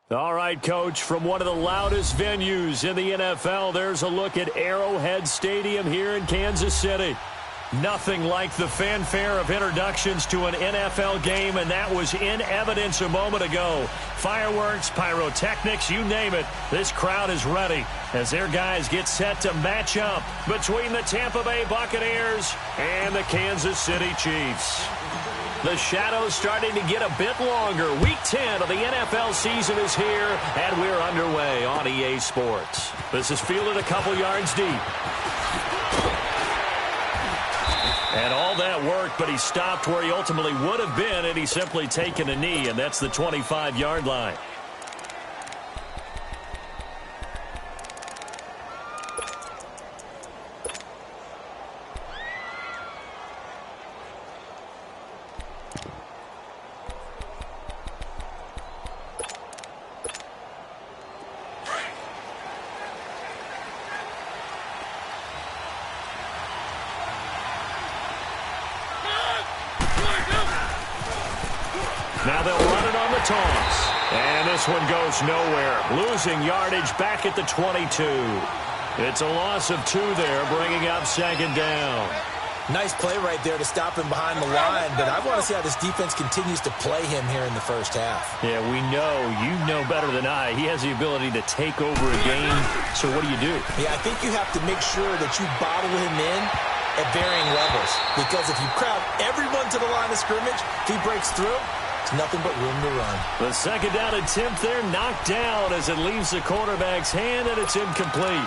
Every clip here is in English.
All right, Coach, from one of the loudest venues in the NFL, there's a look at Arrowhead Stadium here in Kansas City. Nothing like the fanfare of introductions to an NFL game, and that was in evidence a moment ago. Fireworks, pyrotechnics, you name it. This crowd is ready as their guys get set to match up between the Tampa Bay Buccaneers and the Kansas City Chiefs. The shadows starting to get a bit longer. Week 10 of the NFL season is here, and we're underway on EA Sports. This is fielded a couple yards deep. And all that worked, but he stopped where he ultimately would have been, and he's simply taken a knee, and that's the 25-yard line. Now they'll run it on the toss. And this one goes nowhere. Losing yardage back at the 22. It's a loss of 2 there, bringing up second down. Nice play right there to stop him behind the line, but I want to see how this defense continues to play him here in the first half. Yeah, we know. You know better than I. He has the ability to take over a game. So what do you do? Yeah, I think you have to make sure that you bottle him in at varying levels, because if you crowd everyone to the line of scrimmage, if he breaks through, there's nothing but room to run. The second down attempt there knocked down as it leaves the quarterback's hand, and it's incomplete.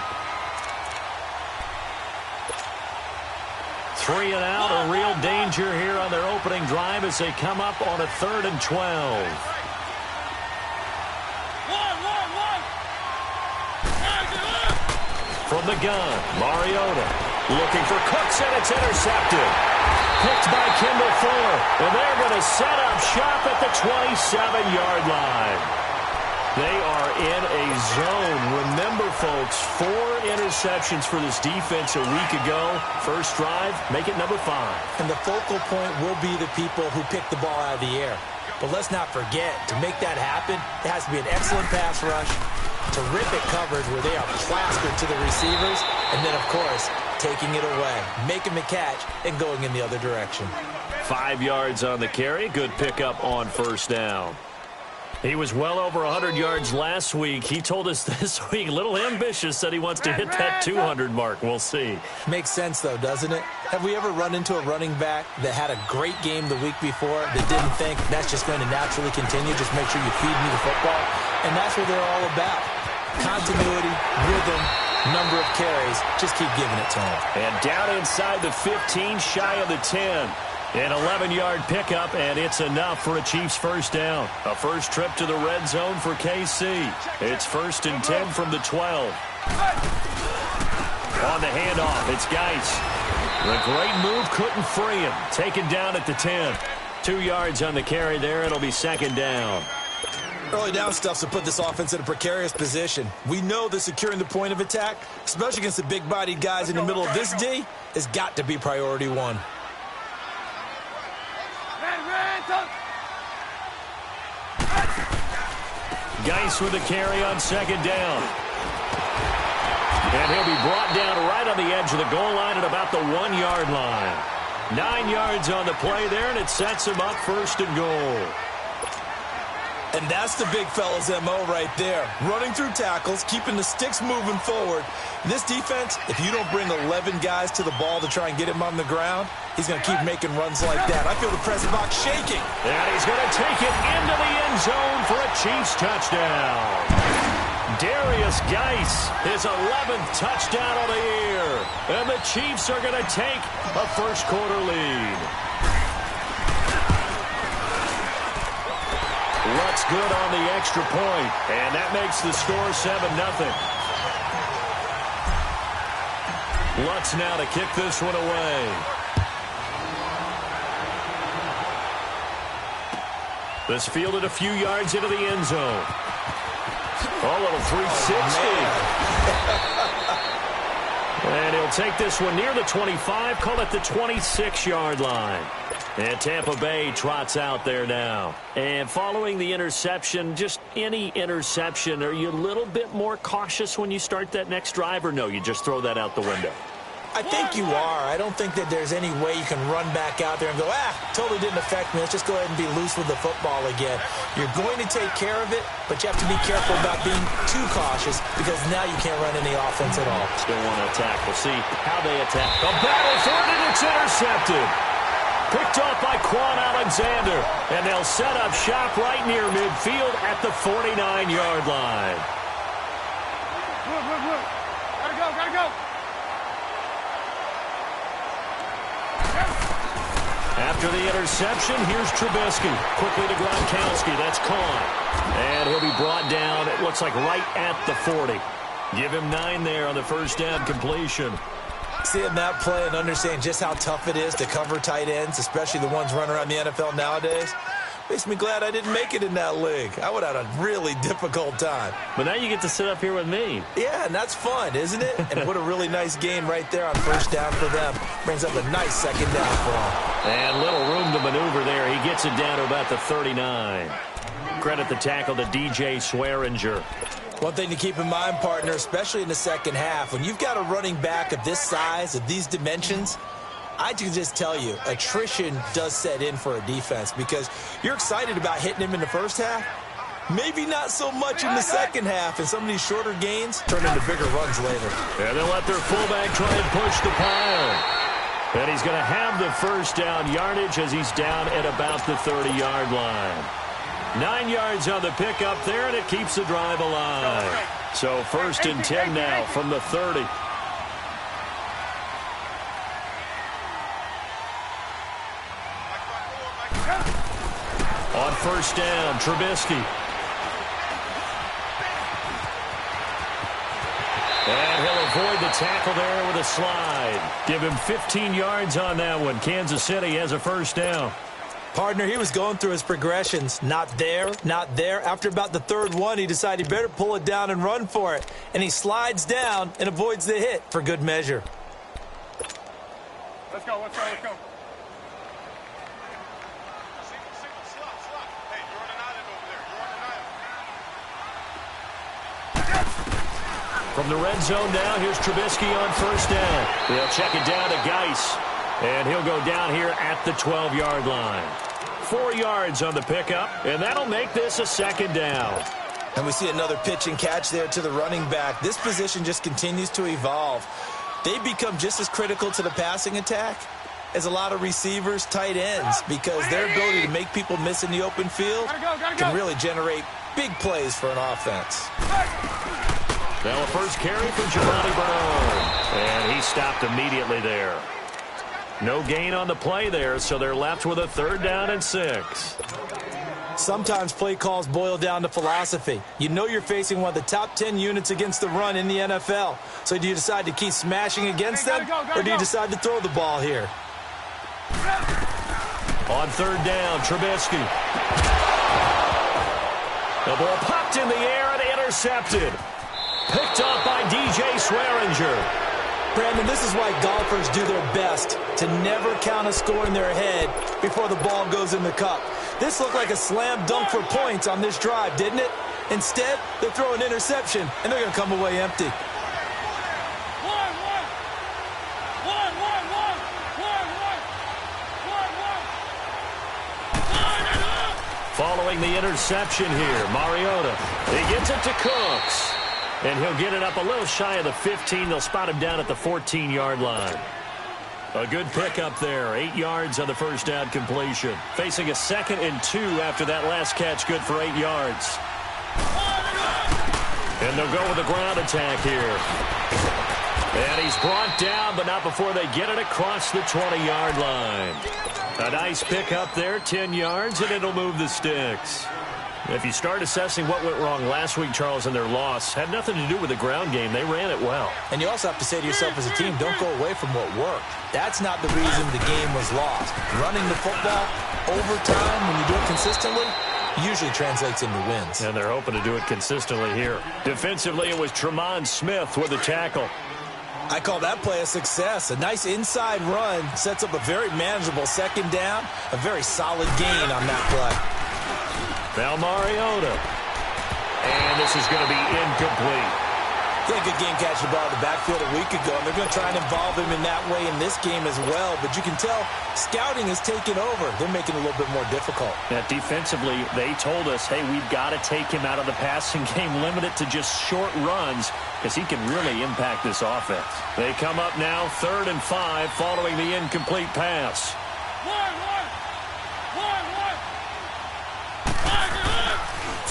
3 and out, a real danger here on their opening drive as they come up on a 3rd and 12. From the gun, Mariota looking for Cooks, and it's intercepted. Picked by Kendall Fuller, and they're going to set up shop at the 27-yard line. They are in a zone. Remember, folks, 4 interceptions for this defense a week ago. First drive, make it number 5. And the focal point will be the people who pick the ball out of the air. But let's not forget, to make that happen, it has to be an excellent pass rush, terrific coverage where they are plastered to the receivers, and then, of course, taking it away, making the catch, and going in the other direction. 5 yards on the carry. Good pickup on first down. He was well over 100 yards last week. He told us this week, a little ambitious, said he wants to hit that 200 mark. We'll see. Makes sense, though, doesn't it? Have we ever run into a running back that had a great game the week before that didn't think that's just going to naturally continue? Just make sure you feed me the football. And that's what they're all about. Continuity, rhythm, number of carries. Just keep giving it to him. And down inside the 15, shy of the 10. An 11-yard pickup, and it's enough for a Chiefs first down. A first trip to the red zone for KC. It's 1st and 10 from the 12. On the handoff, it's Geis. The great move couldn't free him. Taken down at the 10. 2 yards on the carry there. It'll be 2nd down. Early down stuff's to put this offense in a precarious position. We know that securing the point of attack, especially against the big-bodied guys in the middle of this D, has got to be priority 1. Geis with the carry on 2nd down. And he'll be brought down right on the edge of the goal line at about the 1-yard line. 9 yards on the play there, and it sets him up 1st and goal. And that's the big fella's M.O. right there. Running through tackles, keeping the sticks moving forward. This defense, if you don't bring 11 guys to the ball to try and get him on the ground, he's going to keep making runs like that. I feel the press box shaking. And he's going to take it into the end zone for a Chiefs touchdown. Darius Geis, his 11th touchdown on the year. And the Chiefs are going to take a first-quarter lead. Lutz good on the extra point, and that makes the score 7-0. Lutz now to kick this one away. This fielded a few yards into the end zone. Oh, a little 360. And he'll take this one near the 25, call it the 26-yard line. And Tampa Bay trots out there now. And following the interception, just any interception, are you a little bit more cautious when you start that next drive, or no, you just throw that out the window? I think you are. I don't think that there's any way you can run back out there and go, totally didn't affect me. Let's just go ahead and be loose with the football again. You're going to take care of it, but you have to be careful about being too cautious because now you can't run any offense at all. Still want to attack. We'll see how they attack. The battle for it, and it's intercepted. Picked off by Quan Alexander, and they'll set up shop right near midfield at the 49-yard line. Look. Gotta go. After the interception, here's Trubisky. Quickly to Gronkowski. That's caught. And he'll be brought down, it looks like, right at the 40. Give him 9 there on the first down completion. Seeing that play and understanding just how tough it is to cover tight ends, especially the ones running around the NFL nowadays, makes me glad I didn't make it in that league. I would have had a really difficult time. But now you get to sit up here with me. Yeah, and that's fun, isn't it? And what a really nice game right there on first down for them. Brings up a nice second down for them. And little room to maneuver there. He gets it down to about the 39. Credit the tackle to DJ Swearinger. One thing to keep in mind, partner, especially in the second half, when you've got a running back of this size, of these dimensions, I can just tell you, attrition does set in for a defense because you're excited about hitting him in the first half. Maybe not so much in the second half, and some of these shorter gains turn into bigger runs later. And they'll let their fullback try and push the pile. And he's going to have the first down yardage as he's down at about the 30-yard line. 9 yards on the pickup there, and it keeps the drive alive. So 1st and 10 now from the 30. On first down, Trubisky. And he'll avoid the tackle there with a slide. Give him 15 yards on that one. Kansas City has a first down. Partner, he was going through his progressions. Not there, not there. After about the third one, he decided he better pull it down and run for it. And he slides down and avoids the hit for good measure. Let's go. From the red zone now, here's Trubisky on first down. They'll check it down to Geis. And he'll go down here at the 12-yard line. 4 yards on the pickup, and that'll make this a second down. And we see another pitch and catch there to the running back. This position just continues to evolve. They become just as critical to the passing attack as a lot of receivers, tight ends, because their ability to make people miss in the open field can really generate big plays for an offense. Now a first carry for Giovanni Bernard. And he stopped immediately there. No gain on the play there, so they're left with a 3rd down and 6. Sometimes play calls boil down to philosophy. You know you're facing one of the top 10 units against the run in the NFL. So do you decide to keep smashing against them, or do you decide to throw the ball here? On 3rd down, Trubisky. The ball popped in the air and intercepted. Picked up by DJ Swearinger. Brandon, this is why golfers do their best to never count a score in their head before the ball goes in the cup. This looked like a slam dunk for points on this drive, didn't it? Instead, they throw an interception, and they're going to come away empty. Following the interception here, Mariota. He gets it to Cooks. And he'll get it up a little shy of the 15. They'll spot him down at the 14-yard line. A good pickup there. 8 yards on the first down completion. Facing a 2nd and 2 after that last catch. Good for 8 yards. And they'll go with the ground attack here. And he's brought down, but not before they get it across the 20-yard line. A nice pickup there, 10 yards, and it'll move the sticks. If you start assessing what went wrong last week, Charles, in their loss, had nothing to do with the ground game. They ran it well. And you also have to say to yourself as a team, don't go away from what worked. That's not the reason the game was lost. Running the football over time, when you do it consistently, usually translates into wins. And they're hoping to do it consistently here. Defensively, it was Tremont Smith with the tackle. I call that play a success. A nice inside run sets up a very manageable second down, a very solid gain on that play. Now Mariota. And this is going to be incomplete. He had a good game catching the ball in the backfield a week ago, and they're going to try and involve him in that way in this game as well. But you can tell scouting has taken over. They're making it a little bit more difficult. Now, defensively, they told us, hey, we've got to take him out of the passing game, limit it to just short runs, because he can really impact this offense. They come up now 3rd and 5 following the incomplete pass.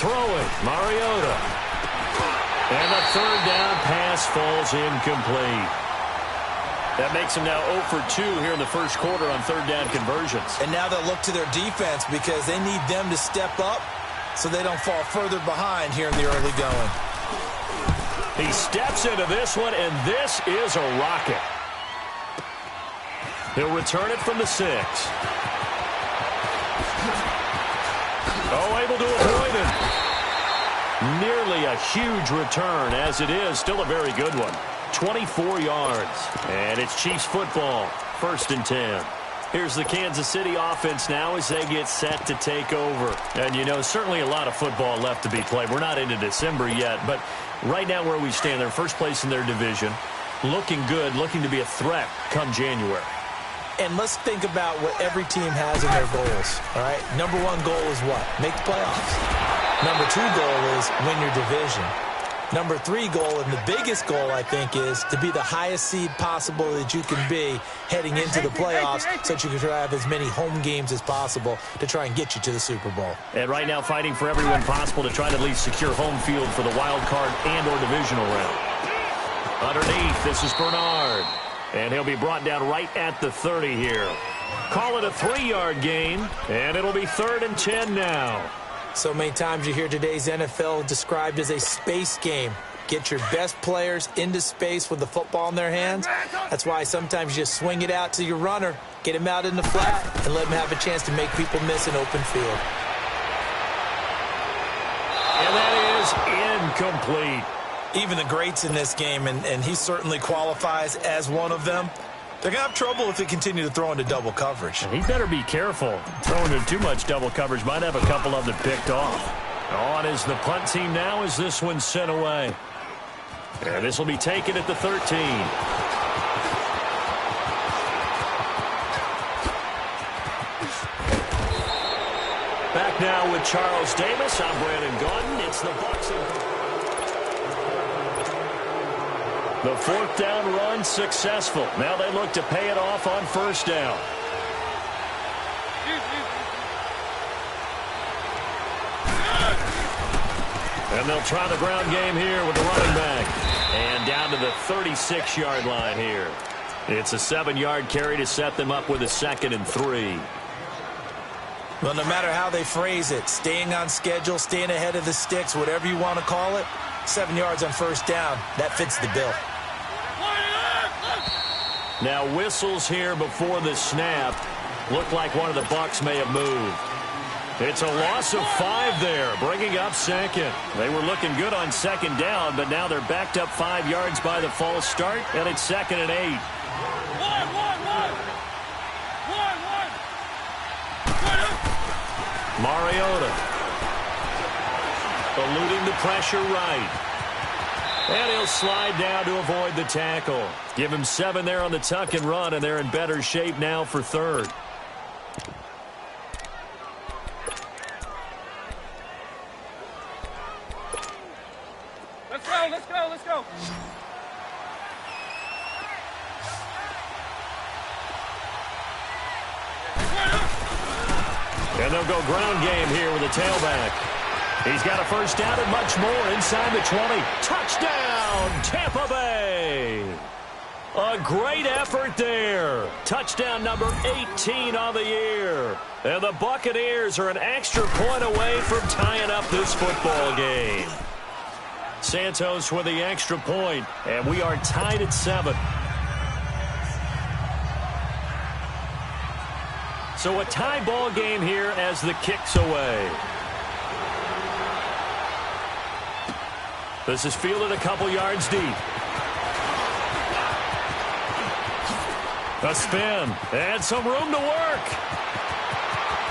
Throwing, Mariota. And the 3rd down pass falls incomplete. That makes him now 0 for 2 here in the first quarter on 3rd down conversions. And now they'll look to their defense because they need them to step up so they don't fall further behind here in the early going. He steps into this one, and this is a rocket. He'll return it from the 6. Oh, able to avoid it. Nearly a huge return, as it is still a very good one. 24 yards, and it's Chiefs football, 1st and 10. Here's the Kansas City offense now as they get set to take over. And, you know, certainly a lot of football left to be played. We're not into December yet, but right now where we stand, they're first place in their division, looking good, looking to be a threat come January. And let's think about what every team has in their goals, all right? Number 1 goal is what? Make the playoffs. Number 2 goal is win your division. Number 3 goal, and the biggest goal, I think, is to be the highest seed possible that you can be heading into the playoffs so that you can have as many home games as possible to try and get you to the Super Bowl. And right now fighting for every win possible to try to at least secure home field for the wild card and or divisional round. Underneath, this is Bernard. And he'll be brought down right at the 30 here. Call it a 3-yard gain, and it'll be 3rd and 10 now. So many times you hear today's NFL described as a space game. Get your best players into space with the football in their hands. That's why sometimes you just swing it out to your runner, get him out in the flat, and let him have a chance to make people miss an open field. And that is incomplete. Even the greats in this game, and he certainly qualifies as one of them, they're going to have trouble if they continue to throw into double coverage. He better be careful. Throwing into too much double coverage might have a couple of them picked off. On is the punt team now as this one's sent away. And this will be taken at the 13. Back now with Charles Davis. I'm Brandon Gaudin. It's the Bucs. The 4th down run successful. Now they look to pay it off on 1st down. And they'll try the ground game here with the running back. And down to the 36-yard line here. It's a 7-yard carry to set them up with a 2nd and 3. Well, no matter how they phrase it, staying on schedule, staying ahead of the sticks, whatever you want to call it, 7 yards on 1st down, that fits the bill. Now whistles here before the snap. Looked like one of the Bucs may have moved. It's a loss of 5 there, bringing up 2nd. They were looking good on 2nd down, but now they're backed up 5 yards by the false start, and it's 2nd and 8. Mariota eluding the pressure right. And he'll slide down to avoid the tackle. Give him 7 there on the tuck and run, and they're in better shape now for 3rd. Let's go, let's go, let's go. And they'll go ground game here with a tailback. He's got a 1st down and much more inside the 20. Touchdown, Tampa Bay. A great effort there. Touchdown number 18 on the year. And the Buccaneers are an extra point away from tying up this football game. Santos with the extra point, and we are tied at 7. So a tie ball game here as the kick's away. This is fielded a couple yards deep. A spin and some room to work.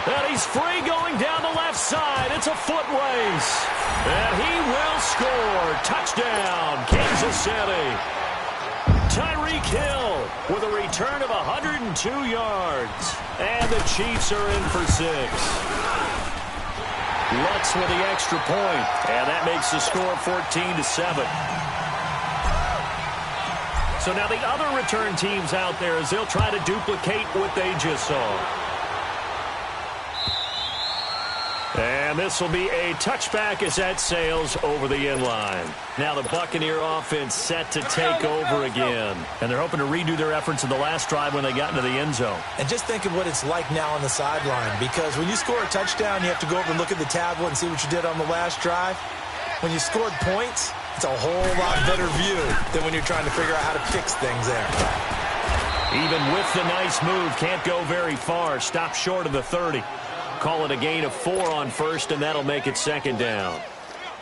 And he's free going down the left side. It's a foot race. And he will score. Touchdown, Kansas City. Tyreek Hill with a return of 102 yards. And the Chiefs are in for 6. Lutz with the extra point. And that makes the score 14-7. So now the other return teams out there as they'll try to duplicate what they just saw. And this will be a touchback as that sails over the end line. Now the Buccaneer offense set to take over again. And they're hoping to redo their efforts in the last drive when they got into the end zone. And just think of what it's like now on the sideline. Because when you score a touchdown, you have to go over and look at the tablet and see what you did on the last drive. When you scored points, it's a whole lot better view than when you're trying to figure out how to fix things there. Even with the nice move, can't go very far. Stop short of the 30. Call it a gain of 4 on first, and that'll make it second down.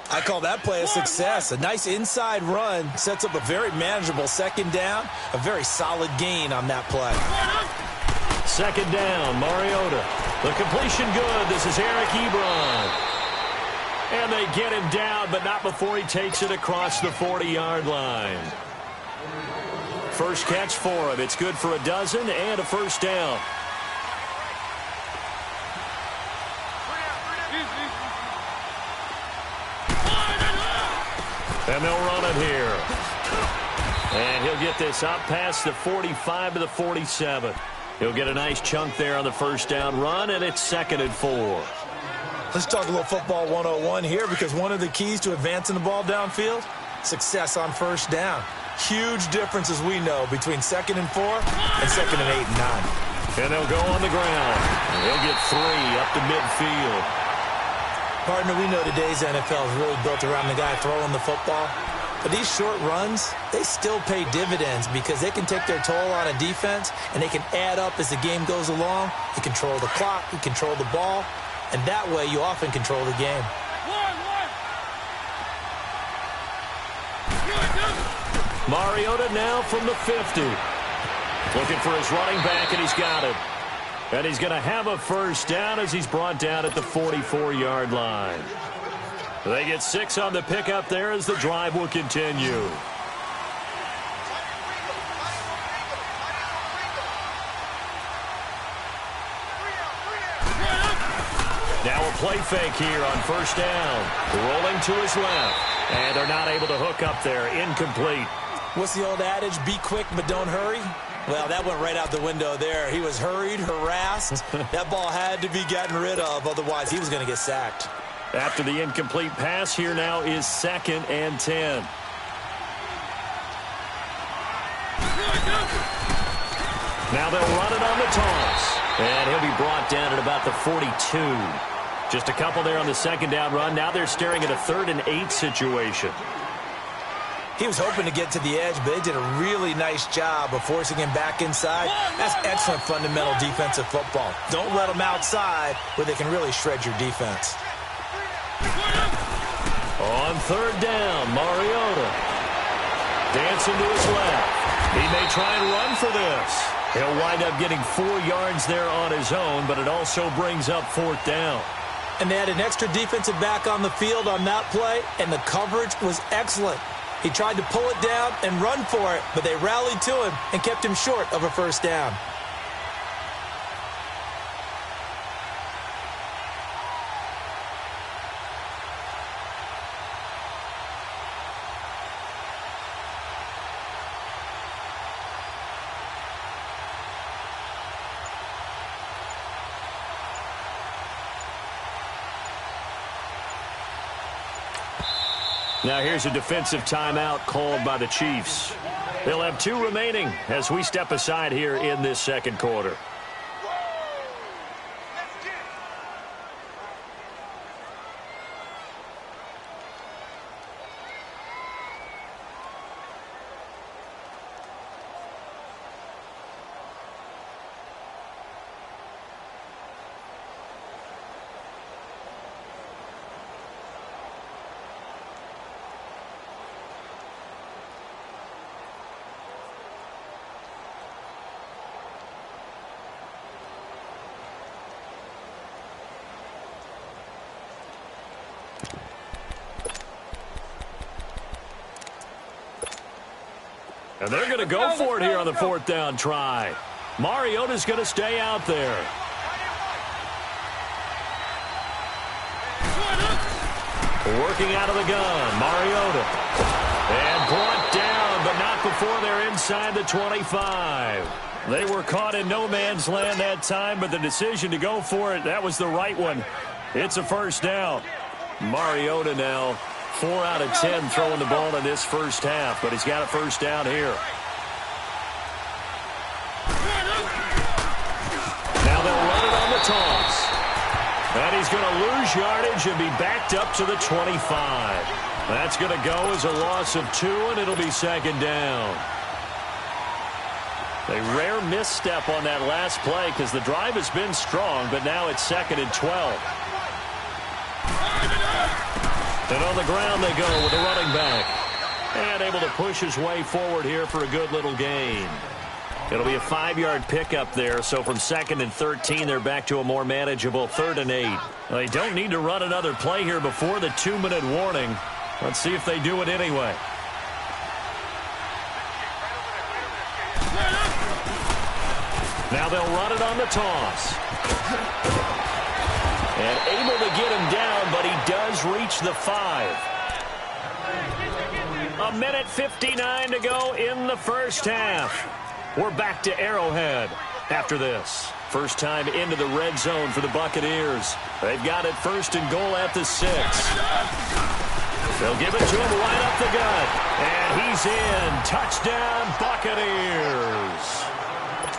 I call that play a success. A nice inside run sets up a very manageable second down. A very solid gain on that play. Second down, Mariota. The completion good. This is Eric Ebron. And they get him down, but not before he takes it across the 40-yard line. First catch for him. It's good for a dozen and a first down. And they'll run it here. And he'll get this up past the 45 to the 47. He'll get a nice chunk there on the first down run, and it's 2nd and 4. Let's talk a little football 101 here, because one of the keys to advancing the ball downfield, success on first down. Huge difference, as we know, between 2nd and 4 and 2nd and 8 and 9. And they'll go on the ground. And he'll get 3 up to midfield. Partner, we know today's NFL is really built around the guy throwing the football. But these short runs, they still pay dividends because they can take their toll on a defense, and they can add up as the game goes along. You control the clock, you control the ball, and that way you often control the game. Mariota now from the 50. Looking for his running back, and he's got it. And he's going to have a first down as he's brought down at the 44-yard line. They get 6 on the pickup there as the drive will continue. Now a play fake here on first down. Rolling to his left. And they're not able to hook up there. Incomplete. What's the old adage? Be quick, but don't hurry. Well, that went right out the window there. He was hurried, harassed. That ball had to be gotten rid of, otherwise he was going to get sacked. After the incomplete pass, here now is 2nd and 10. Now they'll run it on the toss. And he'll be brought down at about the 42. Just a couple there on the second down run. Now they're staring at a 3rd and 8 situation. He was hoping to get to the edge, but they did a really nice job of forcing him back inside. That's excellent fundamental defensive football. Don't let them outside where they can really shred your defense. On 3rd down, Mariota. Dancing to his left. He may try and run for this. He'll wind up getting 4 yards there on his own, but it also brings up 4th down. And they had an extra defensive back on the field on that play, and the coverage was excellent. He tried to pull it down and run for it, but they rallied to him and kept him short of a first down. Now here's a defensive timeout called by the Chiefs. They'll have 2 remaining as we step aside here in this second quarter. And they're going to go for it here on the fourth down try. Mariota's going to stay out there. Working out of the gun, Mariota. And brought down, but not before they're inside the 25. They were caught in no man's land that time, but the decision to go for it, that was the right one. It's a first down. Mariota now 4 out of 10 throwing the ball in this first half, but he's got a first down here. Now they'll run it on the toss. And he's going to lose yardage and be backed up to the 25. That's going to go as a loss of 2, and it'll be second down. A rare misstep on that last play because the drive has been strong, but now it's second and 12. And on the ground they go with the running back. And able to push his way forward here for a good little gain. It'll be a 5-yard pickup there, so from second and 13, they're back to a more manageable 3rd and 8. They don't need to run another play here before the 2-minute warning. Let's see if they do it anyway. Now they'll run it on the toss. And able to get him down, but he does reach the 5. 1:59 to go in the first half. We're back to Arrowhead after this. First time into the red zone for the Buccaneers. They've got it 1st and goal at the 6. They'll give it to him right up the gut. And he's in. Touchdown, Buccaneers.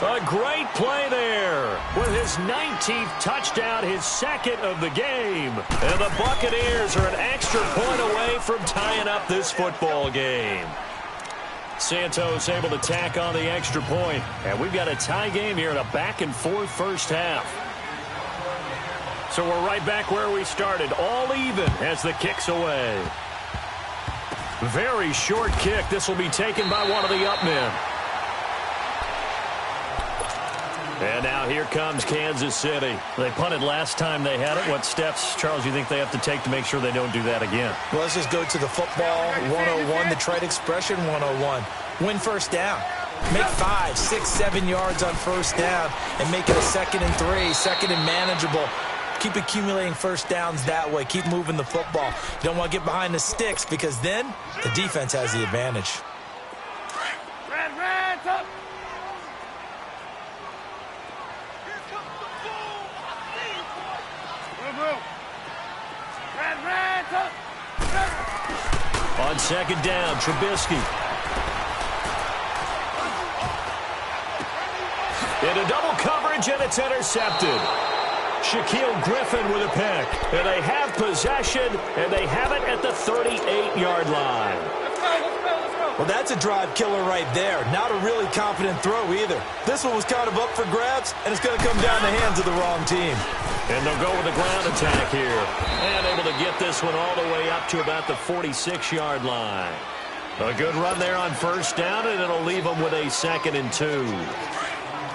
A great play there with his 19th touchdown, his 2nd of the game. And the Buccaneers are an extra point away from tying up this football game. Santos able to tack on the extra point. And we've got a tie game here in a back-and-forth first half. So we're right back where we started, all even as the kick's away. Very short kick. This will be taken by one of the up men. And now here comes Kansas City. They punted last time they had it. What steps, Charles, you think they have to take to make sure they don't do that again? Well, let's just go to the football 101, the trite expression 101. Win first down. Make 5, 6, 7 yards on first down and make it a 2nd and 3, 2nd and manageable. Keep accumulating first downs that way. Keep moving the football. You don't want to get behind the sticks because then the defense has the advantage. On second down, Trubisky. Into double coverage, and it's intercepted. Shaquille Griffin with a pick. And they have possession, and they have it at the 38-yard line. Well, that's a drive killer right there. Not a really confident throw either. This one was kind of up for grabs, and it's going to come down the hands of the wrong team. And they'll go with the ground attack here. And able to get this one all the way up to about the 46-yard line. A good run there on first down, and it'll leave them with a 2nd and 2.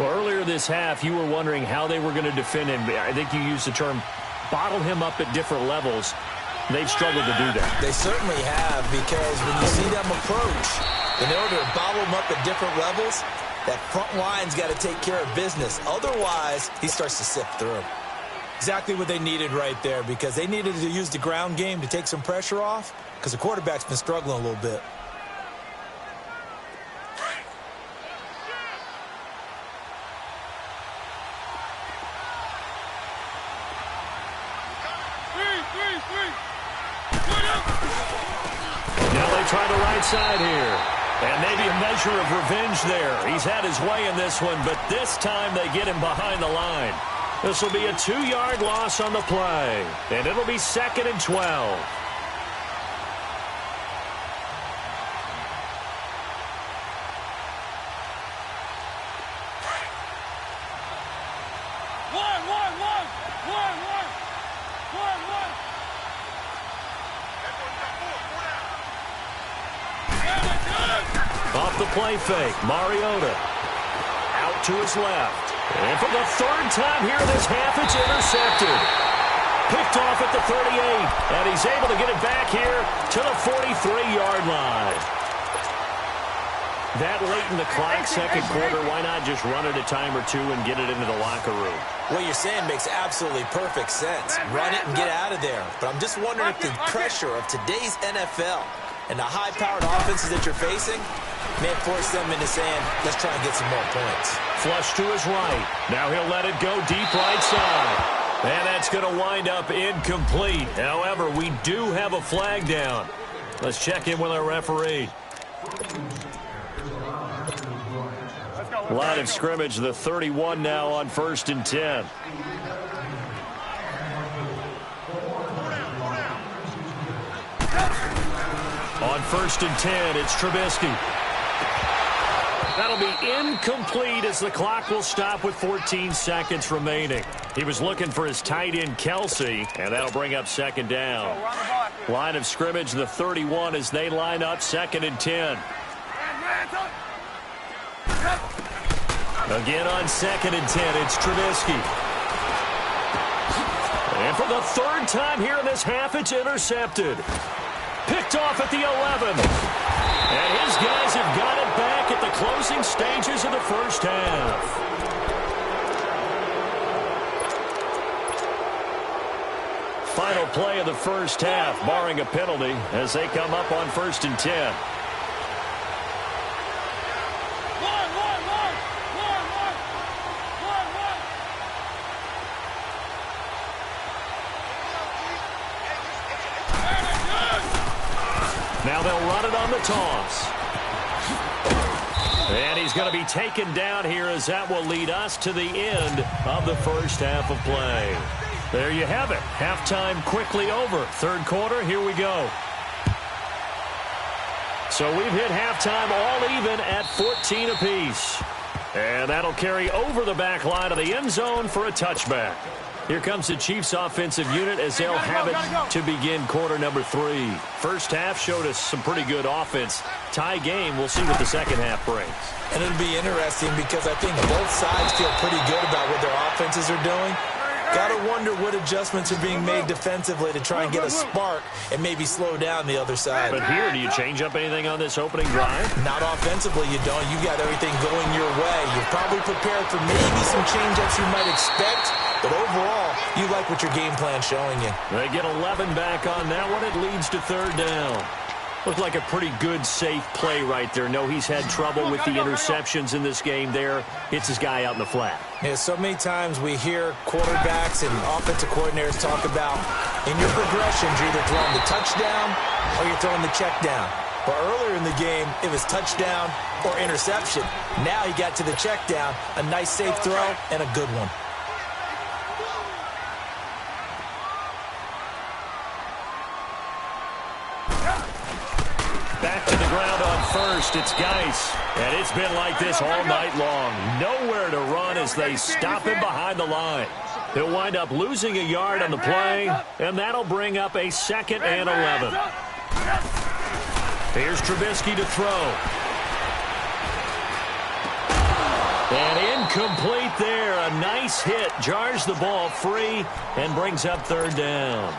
Well, earlier this half, you were wondering how they were going to defend him. I think you used the term bottle him up at different levels. They've struggled to do that. They certainly have, because when you see them approach, in order to bottle them up at different levels, that front line's got to take care of business. Otherwise, he starts to sift through. Exactly what they needed right there, because they needed to use the ground game to take some pressure off, because the quarterback's been struggling a little bit. Now they try the right side here. And maybe a measure of revenge there. He's had his way in this one, but this time they get him behind the line. This will be a 2-yard loss on the play. And it'll be 2nd and 12. Off the play fake, Mariota out to his left. And for the 3rd time here this half, it's intercepted. Picked off at the 38, and he's able to get it back here to the 43-yard line. That late in the clock, second quarter, why not just run it a time or two and get it into the locker room? What you're saying makes absolutely perfect sense. Run it and get out of there. But I'm just wondering if the pressure of today's NFL and the high-powered offenses that you're facing may force them into saying, let's try and get some more points. Flush to his right. Now he'll let it go deep right side. And that's going to wind up incomplete. However, we do have a flag down. Let's check in with our referee. Line of scrimmage, the 31 now on 1st and 10. On 1st and 10, it's Trubisky. That'll be incomplete as the clock will stop with 14 seconds remaining. He was looking for his tight end, Kelsey, and that'll bring up 2nd down. Line of scrimmage, the 31 as they line up 2nd and 10. Again on 2nd and 10, it's Trubisky. And for the 3rd time here in this half, it's intercepted. Picked off at the 11. And his guys have got it back at the closing stages of the first half. Final play of the first half, barring a penalty, as they come up on 1st and 10. Now they'll run it on the toss. And he's going to be taken down here as that will lead us to the end of the first half of play. There you have it. Halftime quickly over. 3rd quarter, here we go. So we've hit halftime all even at 14 apiece. And that'll carry over the back line of the end zone for a touchback. Here comes the Chiefs offensive unit as they'll have it to begin quarter number 3. First half showed us some pretty good offense. Tie game, we'll see what the second half brings. And it'll be interesting because I think both sides feel pretty good about what their offenses are doing. Got to wonder what adjustments are being made defensively to try and get a spark and maybe slow down the other side. But here, do you change up anything on this opening drive? Not offensively, you don't. You got everything going your way. You're probably prepared for maybe some change-ups you might expect. But overall, you like what your game plan's showing you. They get 11 back on that one. It leads to 3rd down. Looked like a pretty good, safe play right there. No, he's had trouble with the interceptions in this game there. Hits his guy out in the flat. Yeah, so many times we hear quarterbacks and offensive coordinators talk about in your progressions, you're either throwing the touchdown or you're throwing the check down. But earlier in the game, it was touchdown or interception. Now he got to the check down, a nice safe throw, and a good one. Back to the ground on 1st, it's Geis. And it's been like this all night long. Nowhere to run as they stop him behind the line. He'll wind up losing a yard on the play, and that'll bring up a 2nd and 11. Here's Trubisky to throw. And incomplete there. A nice hit. Jars the ball free and brings up 3rd down.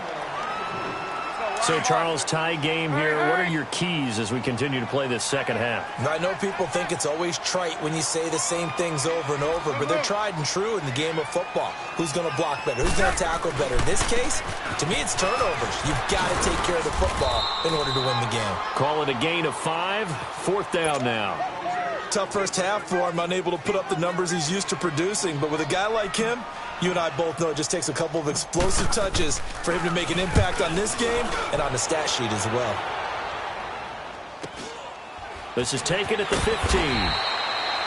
So, Charles, tie game here. What are your keys as we continue to play this second half? I know people think it's always trite when you say the same things over and over, but they're tried and true in the game of football. Who's going to block better? Who's going to tackle better? In this case, to me, it's turnovers. You've got to take care of the football in order to win the game. Call it a gain of 5. 4th down now. Tough first half for him, unable to put up the numbers he's used to producing, but with a guy like him, you and I both know it just takes a couple of explosive touches for him to make an impact on this game and on the stat sheet as well. This is taken at the 15.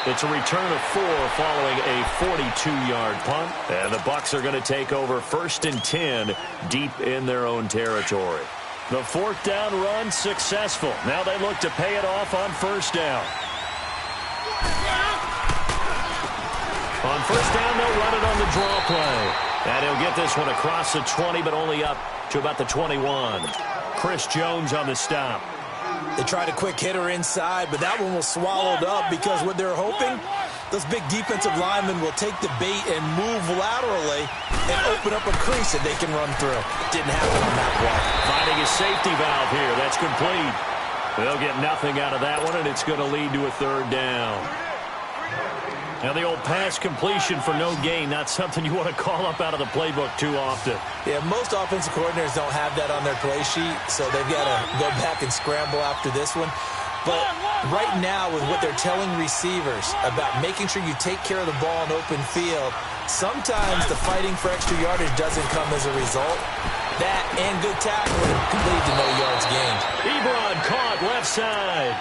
It's a return of 4 following a 42-yard punt. And the Bucs are going to take over 1st and 10 deep in their own territory. The 4th down run successful. Now they look to pay it off on 1st down. On 1st down, they'll run it on the draw play. And he'll get this one across the 20, but only up to about the 21. Chris Jones on the stop. They tried a quick hitter inside, but that one was swallowed up because what they're hoping, those big defensive linemen will take the bait and move laterally and open up a crease that they can run through. Didn't happen on that play. Finding a safety valve here. That's complete. They'll get nothing out of that one, and it's going to lead to a third down. Now, the old pass completion for no gain, not something you want to call up out of the playbook too often. Yeah, most offensive coordinators don't have that on their play sheet, so they've got to go back and scramble after this one. But right now, with what they're telling receivers about making sure you take care of the ball in open field, sometimes the fighting for extra yardage doesn't come as a result. That and good tackling could lead to no yards gained. Ebron caught left side.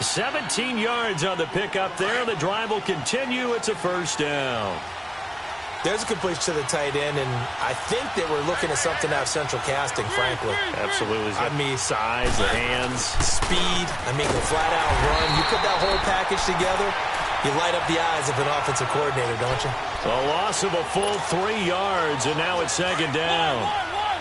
17 yards on the pickup there. The drive will continue. It's a first down. There's a completion to the tight end, and I think that we're looking at something out of central casting, frankly. Absolutely. I mean, size, the hands. Speed. I mean, the flat-out run. You put that whole package together, you light up the eyes of an offensive coordinator, don't you? A loss of a full 3 yards, and now it's second down.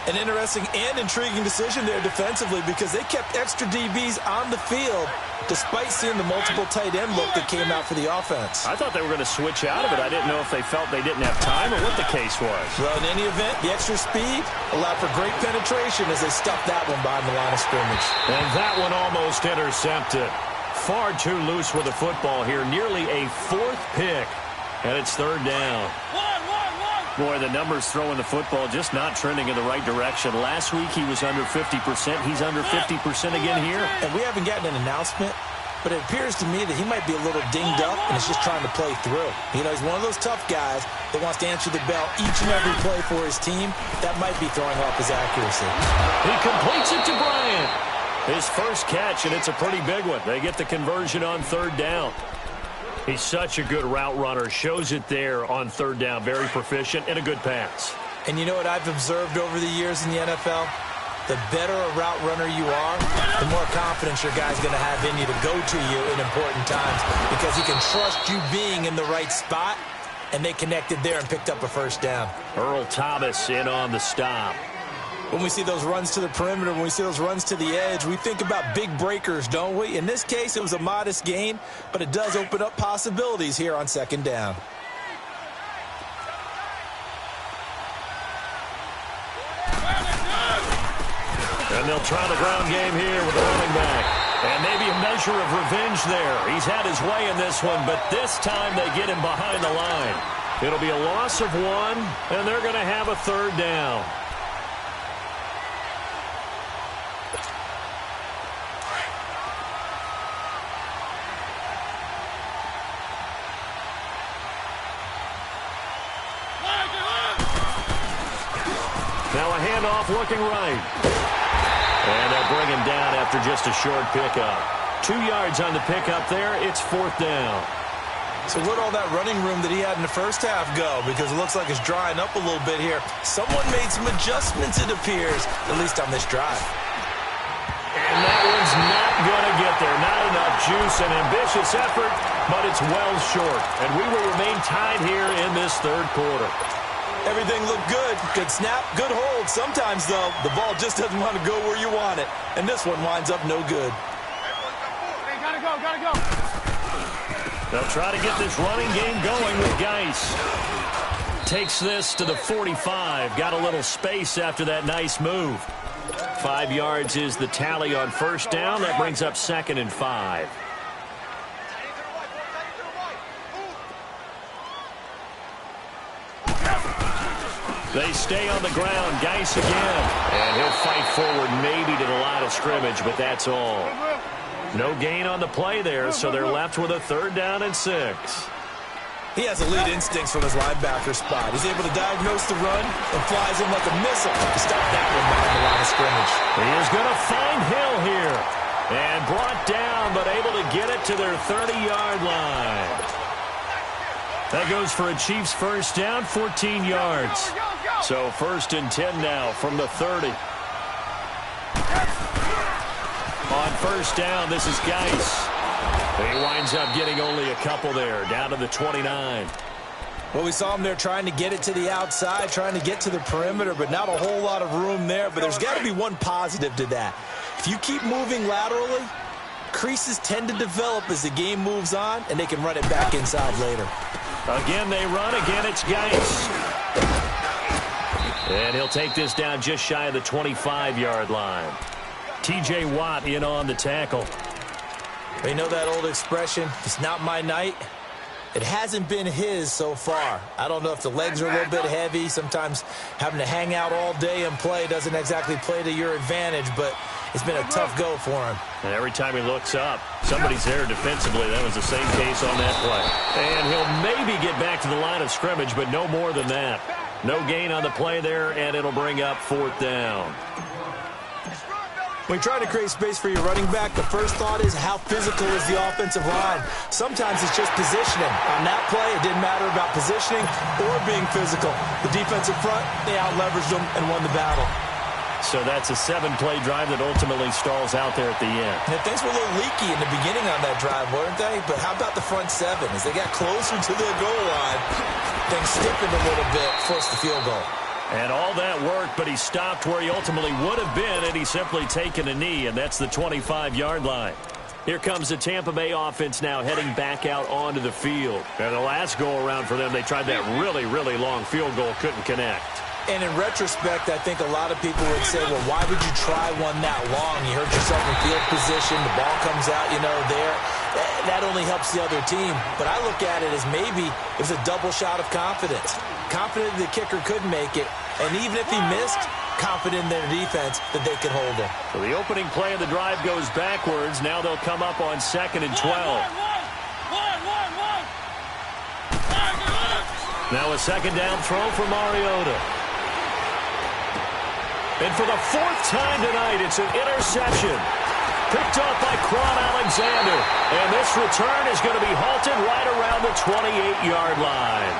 An interesting and intriguing decision there defensively because they kept extra DBs on the field despite seeing the multiple tight end look that came out for the offense. I thought they were going to switch out of it. I didn't know if they felt they didn't have time or what the case was. Well, in any event, the extra speed allowed for great penetration as they stuffed that one behind the line of scrimmage. And that one almost intercepted. Far too loose with the football here. Nearly a fourth pick. And it's third down. Boy, the numbers throwing the football just not trending in the right direction. Last week he was under 50%. He's under 50% again here. And we haven't gotten an announcement, but it appears to me that he might be a little dinged up and is just trying to play through. You know, he's one of those tough guys that wants to answer the bell each and every play for his team. That might be throwing off his accuracy. He completes it to Bryant. His first catch, and it's a pretty big one. They get the conversion on third down. He's such a good route runner. Shows it there on third down. Very proficient and a good pass. And you know what I've observed over the years in the NFL? The better a route runner you are, the more confidence your guy's going to have in you to go to you in important times because he can trust you being in the right spot, and they connected there and picked up a first down. Earl Thomas in on the stop. When we see those runs to the perimeter, when we see those runs to the edge, we think about big breakers, don't we? In this case, it was a modest gain, but it does open up possibilities here on second down. And they'll try the ground game here with the running back. And maybe a measure of revenge there. He's had his way in this one, but this time they get him behind the line. It'll be a loss of 1, and they're going to have a third down. Now a handoff looking right. And they'll bring him down after just a short pickup. 2 yards on the pickup there. It's fourth down. So where'd all that running room that he had in the first half go? Because it looks like it's drying up a little bit here. Someone made some adjustments, it appears, at least on this drive. And that one's not going to get there. Not enough juice. An ambitious effort, but it's well short. And we will remain tied here in this third quarter. Everything looked good. Good snap, good hold. Sometimes, though, the ball just doesn't want to go where you want it. And this one winds up no good. Hey, gotta go. They'll try to get this running game going with Geis. Takes this to the 45. Got a little space after that nice move. 5 yards is the tally on first down. That brings up 2nd and 5. They stay on the ground. Geis again. And he'll fight forward maybe to the line of scrimmage, but that's all. No gain on the play there, so they're left with a 3rd down and 6. He has elite instincts from his linebacker spot. He's able to diagnose the run and flies in like a missile to stop that one behind the line of scrimmage. He is going to find Hill here. And brought down, but able to get it to their 30-yard line. That goes for a Chiefs first down, 14 yards. So 1st and 10 now from the 30. On first down, this is Geis. He winds up getting only a couple there, down to the 29. Well, we saw him there trying to get it to the outside, trying to get to the perimeter, but not a whole lot of room there. But there's got to be one positive to that. If you keep moving laterally, creases tend to develop as the game moves on, and they can run it back inside later. Again, they run. Again, it's Geis. And he'll take this down just shy of the 25-yard line. T.J. Watt in on the tackle. You know that old expression, it's not my night? It hasn't been his so far. I don't know if the legs are a little bit heavy. Sometimes having to hang out all day and play doesn't exactly play to your advantage, but it's been a tough go for him. And every time he looks up, somebody's there defensively. That was the same case on that play. And he'll maybe get back to the line of scrimmage, but no more than that. No gain on the play there, and it'll bring up 4th down. When you're trying to create space for your running back, the first thought is how physical is the offensive line. Sometimes it's just positioning. On that play, it didn't matter about positioning or being physical. The defensive front, they out-leveraged them and won the battle. So that's a 7-play drive that ultimately stalls out there at the end. And things were a little leaky in the beginning on that drive, weren't they? But how about the front 7? As they got closer to their goal line, things stiffened a little bit, forced the field goal. And all that worked, but he stopped where he ultimately would have been, and he's simply taken a knee, and that's the 25-yard line. Here comes the Tampa Bay offense now heading back out onto the field. And the last go-around for them, they tried that really, really long field goal, couldn't connect. And in retrospect, I think a lot of people would say, well, why would you try one that long? You hurt yourself in field position. The ball comes out, there. That only helps the other team. But I look at it as maybe it was a double shot of confidence. Confident the kicker could make it. And even if he missed, confident in their defense that they could hold him. So the opening play of the drive goes backwards. Now they'll come up on 2nd and 12. Now a 2nd down throw for Mariota. And for the 4th time tonight, it's an interception. Picked off by Quan Alexander. And this return is going to be halted right around the 28-yard line.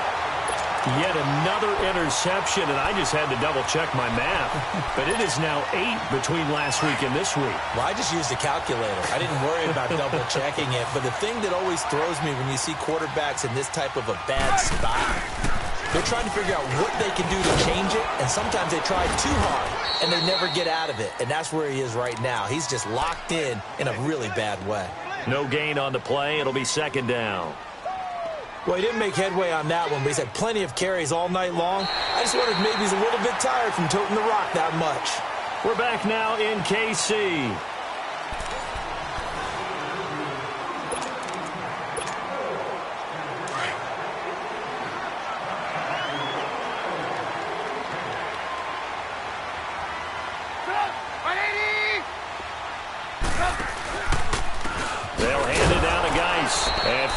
Yet another interception, and I just had to double-check my math. But it is now 8 between last week and this week. Well, I just used a calculator. I didn't worry about double-checking it. But the thing that always throws me when you see quarterbacks in this type of a bad spot, they're trying to figure out what they can do to change it, and sometimes they try too hard, and they never get out of it. And that's where he is right now. He's just locked in a really bad way. No gain on the play. It'll be 2nd down. Well, he didn't make headway on that one, but he's had plenty of carries all night long. I just wondered if maybe he's a little bit tired from toting the rock that much. We're back now in KC.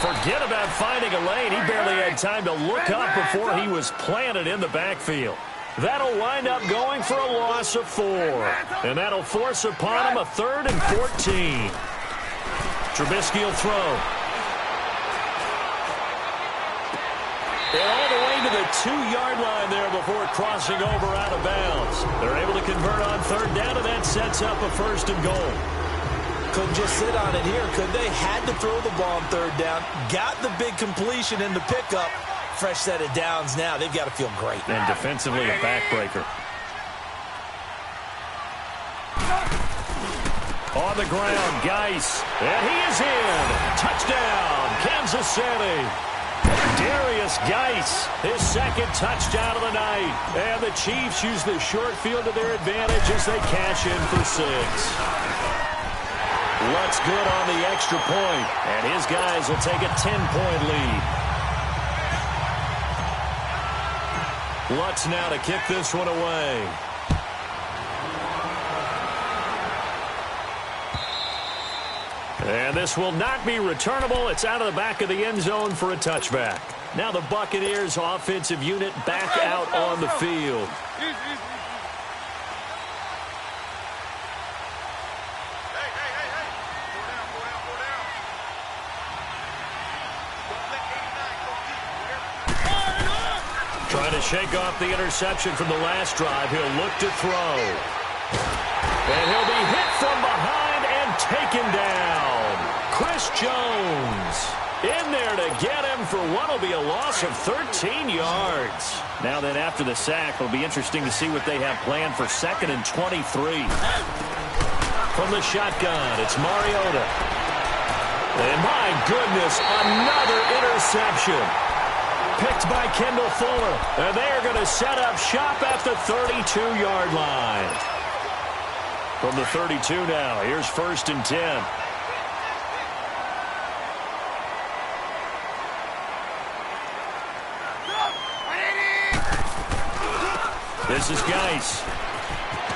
Forget about finding a lane. He barely had time to look up before he was planted in the backfield. That'll wind up going for a loss of 4. And that'll force upon him a 3rd and 14. Trubisky will throw. And all the way to the 2-yard line there before crossing over out of bounds. They're able to convert on 3rd down, and that sets up a 1st and goal. Couldn't just sit on it here, could they? Had to throw the ball on 3rd down. Got the big completion in the pickup. Fresh set of downs now. They've got to feel great. And defensively, a backbreaker. On the ground, Geis. And he is in. Touchdown, Kansas City. Darius Geis, his 2nd touchdown of the night. And the Chiefs use the short field to their advantage as they cash in for 6. Lutz good on the extra point, and his guys will take a 10-point lead. Lutz now to kick this one away. And this will not be returnable. It's out of the back of the end zone for a touchback. Now the Buccaneers offensive unit back out on the field. Trying to shake off the interception from the last drive. He'll look to throw. And he'll be hit from behind and taken down. Chris Jones in there to get him for what will be a loss of 13 yards. Now then, after the sack, it'll be interesting to see what they have planned for 2nd and 23. From the shotgun, it's Mariota. And my goodness, another interception. Picked by Kendall Fuller. And they are going to set up shop at the 32-yard line. From the 32 now, here's 1st and 10. This is Geis.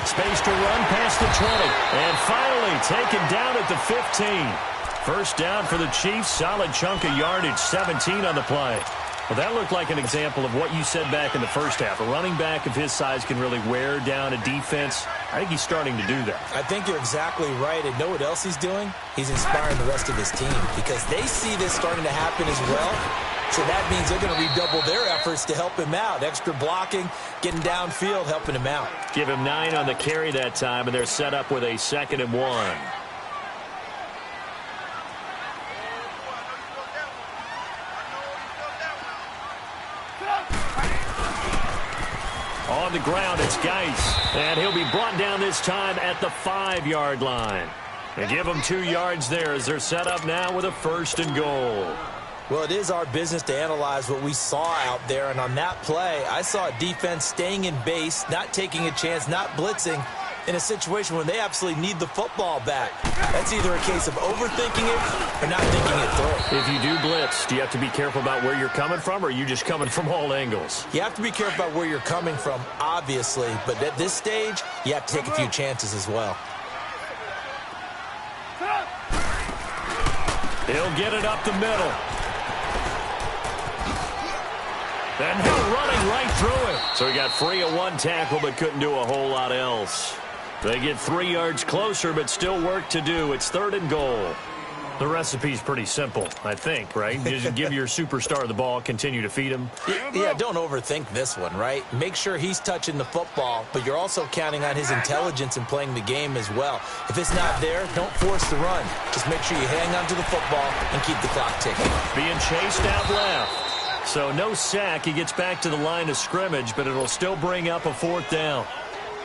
Space to run past the 20. And finally taken down at the 15. First down for the Chiefs. Solid chunk of yardage, 17 on the play. Well, that looked like an example of what you said back in the first half. A running back of his size can really wear down a defense. I think he's starting to do that. I think you're exactly right. And know what else he's doing? He's inspiring the rest of his team because they see this starting to happen as well. So that means they're going to redouble their efforts to help him out. Extra blocking, getting downfield, helping him out. Give him 9 on the carry that time, and they're set up with a 2nd and 1. On the ground, it's Geis. And he'll be brought down this time at the 5-yard line. They give him 2 yards there as they're set up now with a 1st and goal. Well, it is our business to analyze what we saw out there. And on that play, I saw a defense staying in base, not taking a chance, not blitzing in a situation when they absolutely need the football back. That's either a case of overthinking it or not thinking it through. If you do blitz, do you have to be careful about where you're coming from, or are you just coming from all angles? You have to be careful about where you're coming from, obviously. But at this stage, you have to take a few chances as well. He'll get it up the middle. And he'll running right through it. So he got free of 1 tackle but couldn't do a whole lot else. They get 3 yards closer but still work to do. It's 3rd and goal. The recipe's pretty simple, I think, right? Just give your superstar the ball, continue to feed him. Yeah, don't overthink this one, right? Make sure he's touching the football, but you're also counting on his intelligence in playing the game as well. If it's not there, don't force the run. Just make sure you hang on to the football and keep the clock ticking. Being chased out left. So no sack. He gets back to the line of scrimmage, but it'll still bring up a 4th down.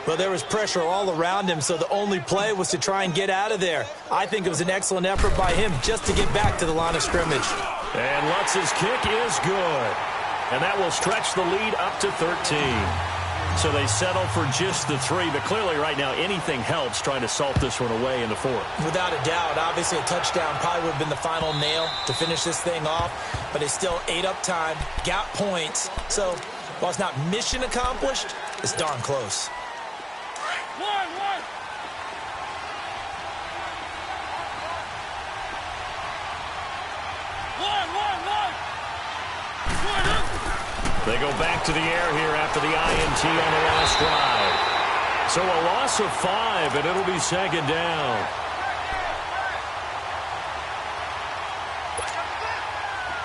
Well, there was pressure all around him, so the only play was to try and get out of there. I think it was an excellent effort by him just to get back to the line of scrimmage. And Lutz's kick is good. And that will stretch the lead up to 13. So they settle for just the 3, but clearly right now anything helps trying to salt this one away in the 4th. Without a doubt, obviously a touchdown probably would have been the final nail to finish this thing off, but it's still ate up time, got points. So while it's not mission accomplished, it's darn close. They go back to the air here after the INT on the last drive. So a loss of 5, and it'll be 2nd down.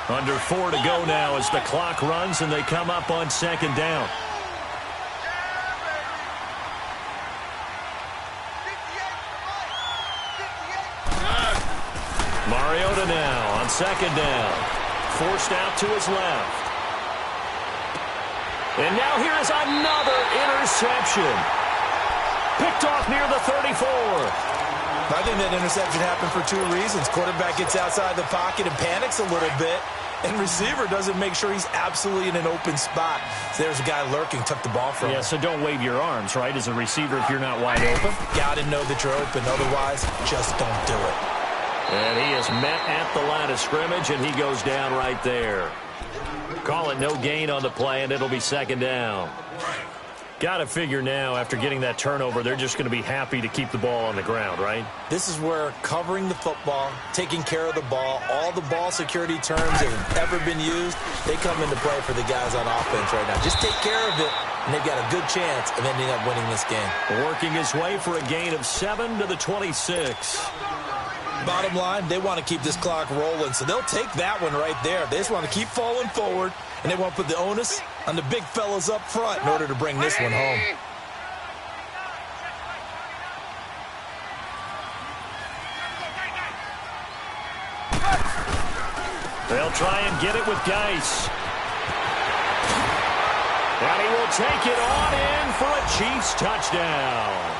Under 4 to go now as the clock runs, and they come up on 2nd down. Mariota now on 2nd down. Forced out to his left. And now here is another interception. Picked off near the 34. I think that interception happened for 2 reasons. Quarterback gets outside the pocket and panics a little bit, and receiver doesn't make sure he's absolutely in an open spot. So there's a guy lurking, took the ball from him. Yeah, so don't wave your arms, right, as a receiver if you're not wide open. Got to know that you're open. Otherwise, just don't do it. And he is met at the line of scrimmage, and he goes down right there. Call it no gain on the play, and it'll be 2nd down. Got to figure now, after getting that turnover, they're just going to be happy to keep the ball on the ground, right? This is where covering the football, taking care of the ball, all the ball security terms that have ever been used, they come into play for the guys on offense right now. Just take care of it, and they've got a good chance of ending up winning this game. Working his way for a gain of 7 to the 26. Bottom line, they want to keep this clock rolling, so they'll take that one right there. They just want to keep falling forward, and they want to put the onus on the big fellas up front in order to bring this one home. They'll try and get it with Geis. And he will take it on in for a Chiefs touchdown.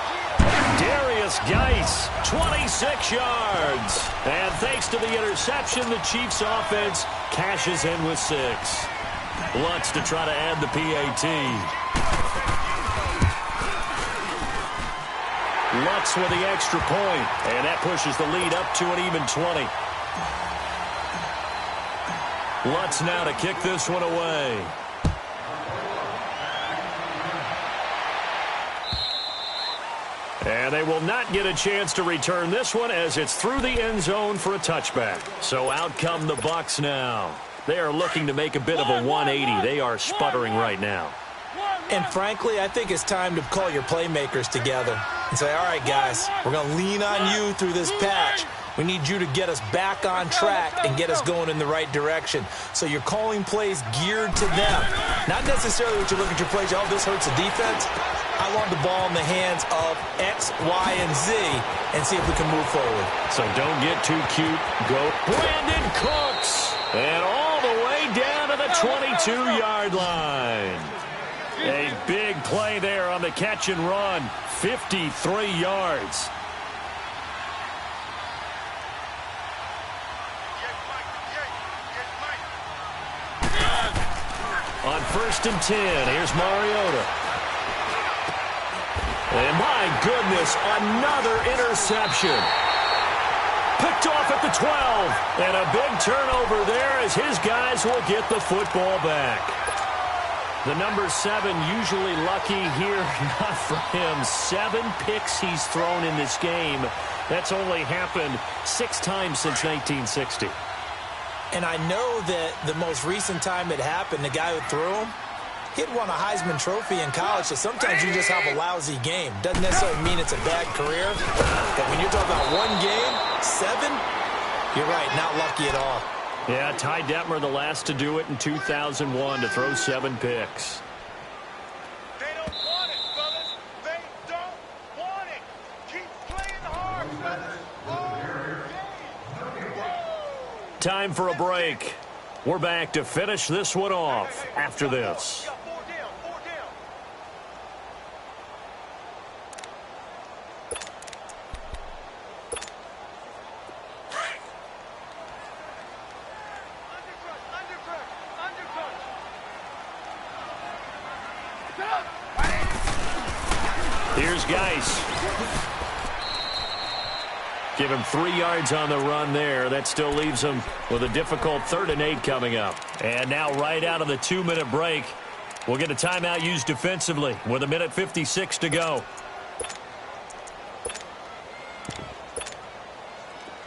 Geis, 26 yards. And thanks to the interception, the Chiefs offense cashes in with 6. Lutz to try to add the PAT. Lutz with the extra point, and that pushes the lead up to an even 20. Lutz now to kick this one away. And they will not get a chance to return this one as it's through the end zone for a touchback. So out come the Bucs now. They are looking to make a bit of a 180. They are sputtering right now. And frankly, I think it's time to call your playmakers together and say, all right, guys, we're going to lean on you through this patch. We need you to get us back on track and get us going in the right direction. So you're calling plays geared to them. Not necessarily what you look at your plays, oh, this hurts the defense. I want the ball in the hands of X, Y, and Z and see if we can move forward. So don't get too cute. Go Brandon Cooks. And all the way down to the 22-yard line. A big play there on the catch and run. 53 yards. On 1st and 10, here's Mariota. And my goodness, another interception. Picked off at the 12. And a big turnover there as his guys will get the football back. The number 7 usually lucky here. Not for him. 7 picks he's thrown in this game. That's only happened 6 times since 1960. And I know that the most recent time it happened, the guy who threw him, he'd won a Heisman Trophy in college, so sometimes you just have a lousy game. Doesn't necessarily mean it's a bad career, but when you're talking about one game, 7, you're right, not lucky at all. Yeah, Ty Detmer, the last to do it in 2001, to throw 7 picks. They don't want it, fellas. They don't want it. Keep playing hard, fellas. Time for a break. We're back to finish this one off after this. Here's Geis. Give him 3 yards on the run there. That still leaves him with a difficult 3rd and 8 coming up. And now right out of the 2-minute break, we'll get a timeout used defensively with 1:56 to go.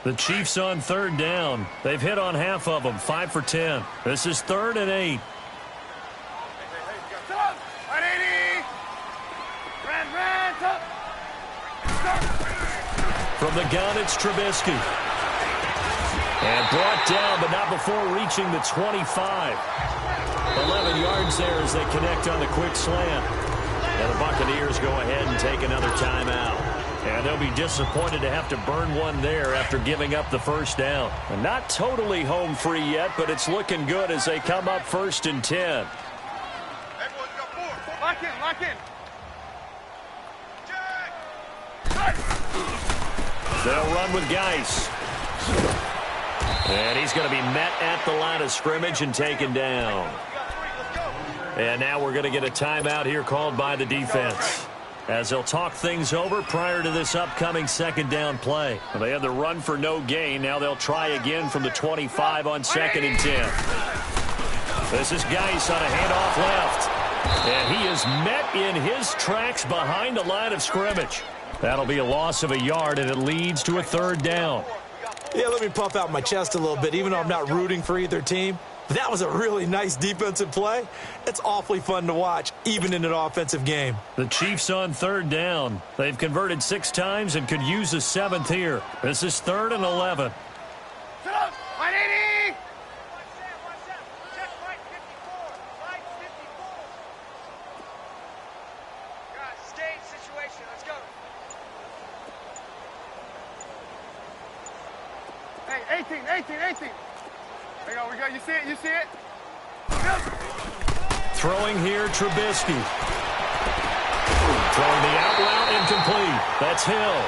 The Chiefs on 3rd down. They've hit on half of them, 5 for 10. This is 3rd and 8. From the gun, it's Trubisky. And brought down, but not before reaching the 25. 11 yards there as they connect on the quick slant. And the Buccaneers go ahead and take another timeout. And they'll be disappointed to have to burn one there after giving up the 1st down. And not totally home free yet, but it's looking good as they come up 1st and 10. Everyone's got 4. Lock in, lock in. They'll run with Geis. And he's going to be met at the line of scrimmage and taken down. And now we're going to get a timeout here called by the defense, as they'll talk things over prior to this upcoming 2nd down play. Well, they had the run for no gain. Now they'll try again from the 25 on 2nd and 10. This is Geis on a handoff left. And he is met in his tracks behind the line of scrimmage. That'll be a loss of a yard, and it leads to a 3rd down. Yeah, let me puff out my chest a little bit, even though I'm not rooting for either team. That was a really nice defensive play. It's awfully fun to watch, even in an offensive game. The Chiefs on 3rd down. They've converted 6 times and could use a 7th here. This is 3rd and 11. Sit up! 180! Hey, 18. There we go. You see it? You see it? Throwing here, Trubisky. Throwing the out route incomplete. That's Hill.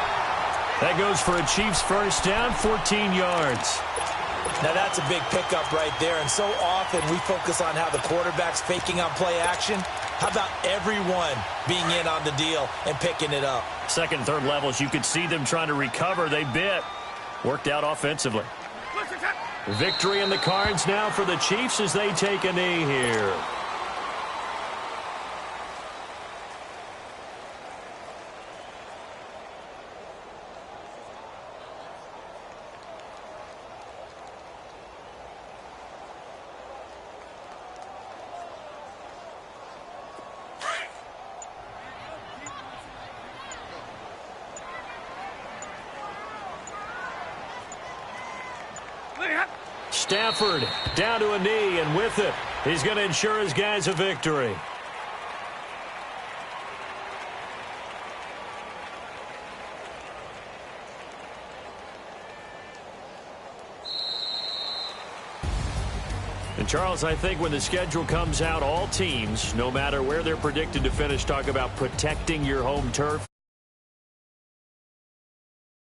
That goes for a Chiefs 1st down, 14 yards. Now that's a big pickup right there, and so often we focus on how the quarterback's faking on play action. How about everyone being in on the deal and picking it up? Second and third levels, you could see them trying to recover. They bit. Worked out offensively. Victory in the cards now for the Chiefs as they take a knee here. Stafford down to a knee, and with it, he's going to ensure his guys a victory. And Charles, I think when the schedule comes out, all teams, no matter where they're predicted to finish, talk about protecting your home turf.